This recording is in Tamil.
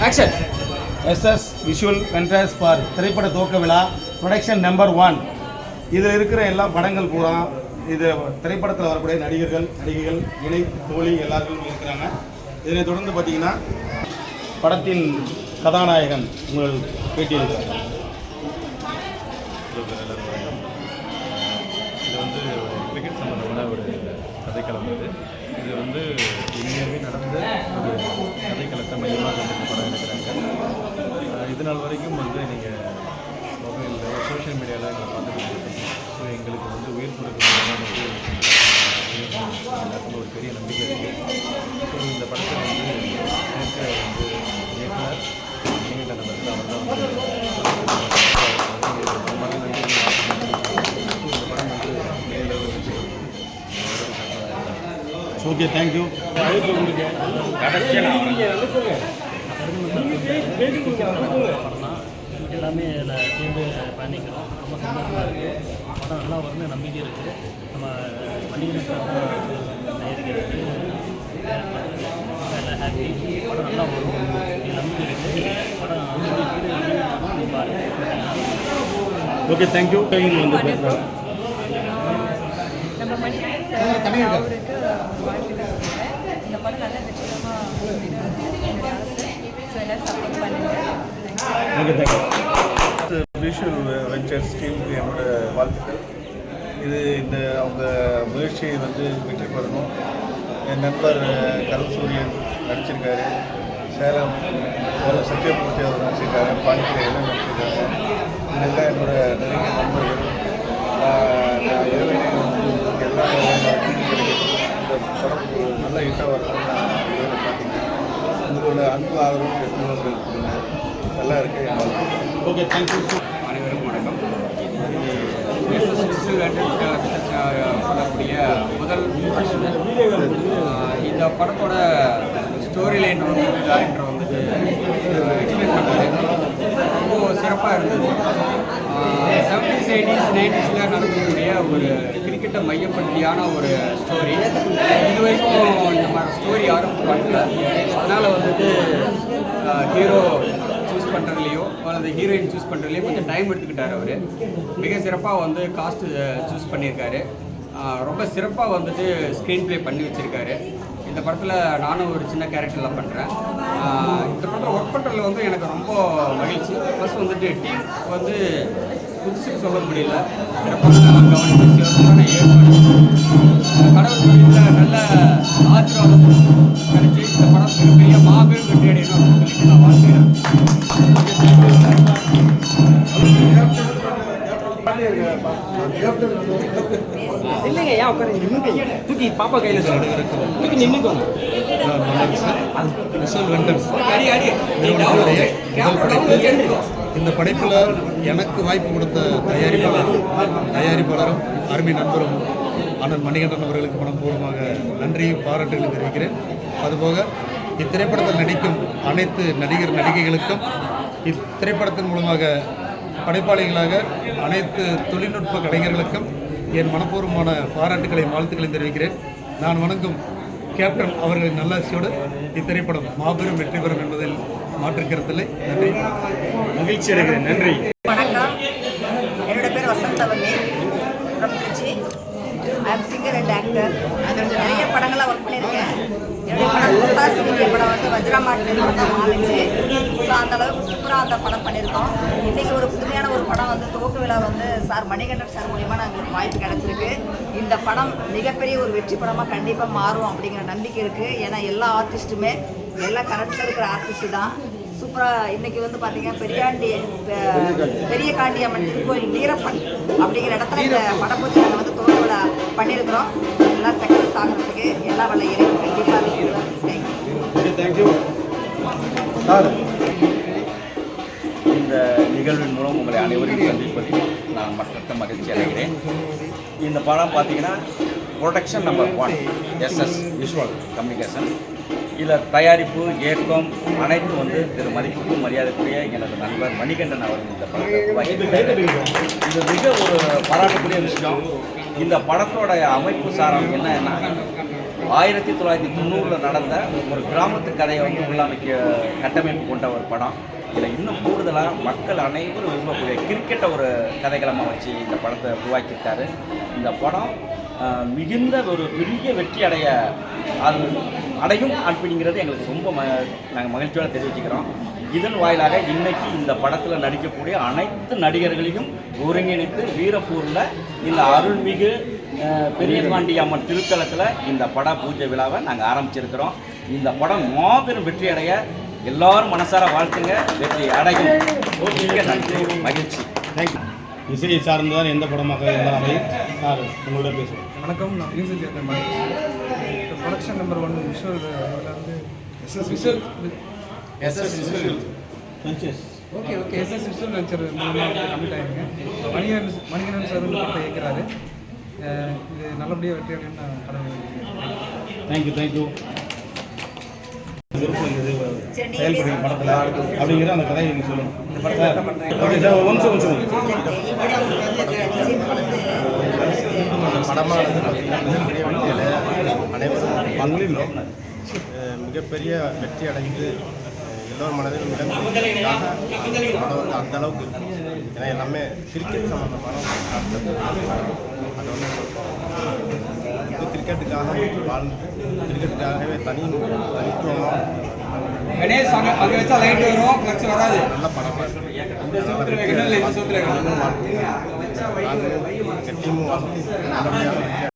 Action. SS visual contrast for திரைப்பட துவக்க விழா ப்ரொடக்ஷன் நம்பர் 1. இதில் இருக்கிற எல்லா படங்கள் பூரா இது திரைப்படத்தில் வரக்கூடிய நடிகர்கள் நடிகைகள் இணை தோழி எல்லாருக்கும் இருக்கிறாங்க. இதனை தொடர்ந்து பார்த்தீங்கன்னா படத்தின் கதாநாயகன் உங்கள் பேட்டியில் இருக்கிறாங்க. இது வந்து கிரிக்கெட் சம்மந்தமான ஒரு கதைக்களம். இது வந்து இந்தியாவே நடந்த ஒரு கதைக்களத்தை மையமாக கொண்டு படம் எடுக்கிறாங்க. இது நாள் வரைக்கும் வந்து நீங்கள் மொபைலில் சோஷியல் மீடியாவில் எங்களை பார்த்துட்டு ஸோ எங்களுக்கு வந்து உயிர் கொடுக்கணும் வந்து எல்லாருக்கும் ஒரு பெரிய நம்பிக்கை இருக்குது. ஸோ இந்த படத்தை வந்து இயக்குனர் நீண்ட நபர்கள் அவர் தான் வந்து ஓகே, தேங்க்யூ. எல்லாமே இதில் சேர்ந்து பண்ணிக்கிறோம். ரொம்ப சந்தோஷமாக இருக்குது. படம் நல்லா வரும்னு நம்பிக்கை இருக்குது. நம்ம பண்ணிக்கிறதுக்கு தயாரிக்கிறது எல்லாம் ஹாப்பி. படம் நல்லா வரும் நம்பிக்கை இருக்குது. படம் ஓகே, தேங்க்யூ. வந்து பேசுகிறேன். நம்ம மணிகண்டன் சார் அவருக்கு வாழ்த்துக்கள் சொல்கிறேன். இந்த படம் நல்ல வெற்றிகரமாக என்னுடைய ஆசை. ஸோ எல்லோரும் சப்போர்ட் பண்ணுங்கள். விஷுவல் வெஞ்சர்ஸ் டீமுக்கு என்னோட வாழ்த்துக்கள். இந்த அவங்க முயற்சியை வந்து வெற்றி பெறணும். என் நண்பர் கருள் சூரியன் நடிச்சிருக்காரு, சேலம் சத்யமூர்த்தி அவர் நடிச்சிருக்காரு, பாண்டிச்சேரி எல்லாம் நடிச்சிருக்காங்க. இதெல்லாம் என்னோட நிறைய நண்பர்கள். நான் இறைவனை வந்து எல்லா கிடைக்கும். இந்த படம் நல்ல ஹிட்டாக வரணும்னு நான் பார்த்தீங்கன்னா உங்களோட அன்பு ஆதரவும் பெற்றோர்கள் நல்லா இருக்கு. Okay, thank you. அனைவருக்கும் வணக்கம். சொல்லக்கூடிய முதல் இந்த படத்தோட ஸ்டோரி லைன் வந்து டேரக்டர் வந்துட்டு எக்ஸ்பிளைன் பண்ணாரு. ரொம்ப சிறப்பாக இருந்தது. 70s 80s 90s நடக்கக்கூடிய ஒரு கிரிக்கெட்டை மையப்படுத்தியான ஒரு ஸ்டோரி. இது வரைக்கும் இந்த மாதிரி ஸ்டோரி யாரும் பண்ணல. அதனால் வந்துட்டு ஹீரோ சூஸ் பண்ணுறதுலையோ அல்லது ஹீரோயின் சூஸ் பண்ணுறதுலையோ கொஞ்சம் டைம் எடுத்துக்கிட்டார். அவர் மிக சிறப்பாக வந்து காஸ்ட் சூஸ் பண்ணியிருக்காரு. ரொம்ப சிறப்பாக வந்துட்டு ஸ்க்ரீன் ப்ளே பண்ணி வச்சுருக்காரு. இந்த படத்தில் நானும் ஒரு சின்ன கேரக்டரில் பண்ணுறேன். இந்த படத்தில் ஒர்க் பண்ணுறதுல வந்து எனக்கு ரொம்ப மகிழ்ச்சி. ப்ளஸ் வந்துட்டு டீம் வந்து புதுசுக்கு சொல்ல முடியல. சிறப்பாக கவனித்து சிறப்பான கடவுள் வீட்டில் நல்ல ஆசீர்வாதம் கிடைச்சி இந்த படம் மிகப்பெரிய மாபெரும் வெற்றி அடையணும் அப்படின்னு சொல்லிட்டு நான் வாழ்த்துக்கிறேன். இல்லைங்க, ஏன் உட்கார தூக்கி பாப்பா கையில் தூக்கி நின்றுக்கோங்க. இந்த படைப்பில் எனக்கு வாய்ப்பு கொடுத்த தயாரிப்பாளரும் அருமை நண்பரும் அண்ணன் மணிகண்டன் அவர்களுக்கு மனப்பூர்வமாக நன்றியும் பாராட்டுகளை தெரிவிக்கிறேன். அதுபோக இத்திரைப்படத்தில் நடிக்கும் அனைத்து நடிகர் நடிகைகளுக்கும் இத்திரைப்படத்தின் மூலமாக படைப்பாளிகளாக அனைத்து தொழில்நுட்ப கலைஞர்களுக்கும் என் மனப்பூர்வமான பாராட்டுகளை வாழ்த்துக்களை தெரிவிக்கிறேன். நான் வணங்கும் கேப்டன் அவர்களின் நல்லாசியோடு இத்திரைப்படம் மாபெரும் வெற்றி பெறும் என்பதில் மாற்றுக்கருத்தில்லை. நன்றி, மகிழ்ச்சி அடைகிறேன். நன்றி. வணக்கம். என்னோட பேர் Vasanthavalli from Trichy. I am singer and actor. நிறைய படங்களாக ஒர்க் பண்ணியிருக்கேன். என்னுடைய படம் முத்தாசிரிய படம் வந்து வஜ்ரமாட்டில் தான் ஆரம்பிச்சு. ஸோ அந்தளவுக்கு சூப்பராக அந்த படம் பண்ணியிருக்கோம். இன்றைக்கி ஒரு புதுமையான ஒரு படம் வந்து துவக்க விழா வந்து சார் மணிகண்டன் சார் மூலிமா நாங்கள் வாய்ப்பு கிடச்சிருக்கு. இந்த படம் மிகப்பெரிய ஒரு வெற்றி படமாக கண்டிப்பாக மாறும் அப்படிங்கிற நம்பிக்கை இருக்குது. ஏன்னா எல்லா ஆர்டிஸ்ட்டுமே எல்லா கரெக்டில் இருக்கிற ஆர்டிஸ்ட்டு தான். சூப்பராக இன்றைக்கி வந்து பார்த்தீங்கன்னா பெரிய காண்டி அம்மன் திருக்கோயில் வீரப்பன் அப்படிங்கிற இடத்துல இந்த படம் பற்றி நாங்கள் வந்து துவக்க விழா பண்ணியிருக்கிறோம். எல்லாம் சக்ஸஸ் ஆகிறதுக்கு எல்லா வல்ல இறைவன் கண்டிப்பாக தேங்க்யூ. இந்த நிகழ்வின் மூலம் உங்களை அனைவரையும் சந்திப்பதில் நான் மற்ற மகிழ்ச்சி அடைகிறேன். இந்த படம் பார்த்தீங்கன்னா production number 1 SS visual communication. இதில் தயாரிப்பு இயக்கம் அனைத்தும் வந்து திரு மதிப்புக்கும் மரியாதைக்குரிய எனது நண்பர் மணிகண்டன் அவர்கள் இந்த படத்தை உருவாக்கியிருக்காரு. இது மிக ஒரு பாராட்டக்கூடிய விஷயம். இந்த படத்தோட அமைப்பு சாரம் என்னன்னா 1990 நடந்த ஒரு கிராமத்து கதையை வந்து உள்ளமைக்க கட்டமைப்பு கொண்ட ஒரு படம். இதில் இன்னும் கூடுதலாக மக்கள் அனைவரும் விரும்பக்கூடிய கிரிக்கெட்டை ஒரு கதைக்களமாக வச்சு இந்த படத்தை உருவாக்கியிருக்காரு. இந்த படம் மிகுந்த ஒரு பெரிய வெற்றி அடையும் அப்படிங்கிறது எங்களுக்கு ரொம்ப நாங்கள் மகிழ்ச்சியோடு தெரிவிச்சுக்கிறோம். இதன் வாயிலாக இன்னைக்கு இந்த படத்தில் நடிக்கக்கூடிய அனைத்து நடிகர்களையும் ஒருங்கிணைத்து வீரப்பூரில் இந்த அருள்மிகு பெரியபாண்டி அம்மன் திருத்தலத்தில் இந்த பட பூஜை விழாவை நாங்கள் ஆரம்பிச்சிருக்கிறோம். இந்த படம் மாபெரும் வெற்றி அடைய எல்லாரும் மனசார வாழ்த்துங்க. வெற்றி அடையும். மிக நன்றி, மகிழ்ச்சி. தேங்க்யூ. இசையை சார்ந்துதான் எந்த படமாக இருந்தாலும் அமையும். சார் உங்களோட பேசுகிறேன். வணக்கம், நான் music director. Production number 1 visual வந்து SS visual okay SS visual venture மூலமாக வந்து கம்ப்ளீட் ஆகிருங்க. மணிகண்டன் சார் வந்து படத்தை இயக்கிறாரு. இது நல்லபடியாக வெற்றி அடையும் நான் கடமை. தேங்க்யூ. செயல்படுற படத்தில் அப்படிங்கிற அந்த கதையை நீங்கள் சொல்லணும். ஓகே சார், ஒரு நிமிஷம். படமானது மிகப்பெரிய வெற்றியில் அனைவரும் பங்களிலும் மிகப்பெரிய வெற்றி அடைந்து எல்லோரும் மனதிலும் இடம்பெற்றதாக படம் வந்து அந்த அளவுக்கு இருக்கும். ஏன்னா எல்லாமே கிரிக்கெட் சம்மந்தமான அது வந்து இது கிரிக்கெட்டுக்காக வாழ்ந்து கிரிக்கெட்டுக்காகவே தனித்துவமாக கணேஷ் அங்கே வச்சா லைட் வரும், ஃப்ளக்ஸ் வராது. நல்ல படமாக இந்த சூத்திர டீமும் வாழ்த்து நல்லபடியாக